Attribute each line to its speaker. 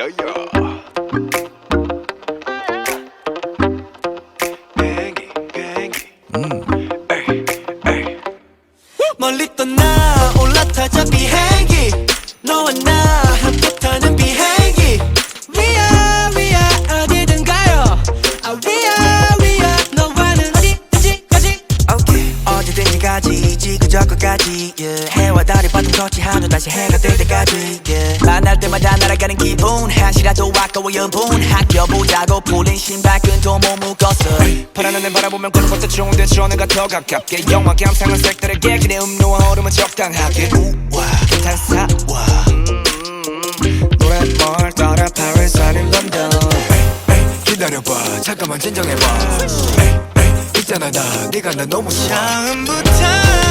Speaker 1: 야야. 비행기 비행기. 에이 에이.
Speaker 2: 멀리 떠나 올라타자 비행기 너와 나 함께 타는 비행기 위야 어디든 가요 위야 너와는 어디든지 okay. 어디든지 가지 지구저구까지 yeah. 해와 달이 바통 터치한 후 다시 해가 뜰 때까지 yeah. 만날 때마다 날아가는 기분 한시라도 아까워 여분 아껴보자고 풀린 신발끈도 못 묶었어
Speaker 3: 파란 하늘 바라보면 그런 것도 좋은데 전해가 더 가깝게 영화 감상한 색들에게 기대 음료와 얼음은 적당하게 우와 괜찮사와 노랫말 따라 Paris 아닌 런던
Speaker 1: 기다려봐 잠깐만 진정해봐. 있잖아 나 네가 나 너무 좋아.
Speaker 2: 처음부터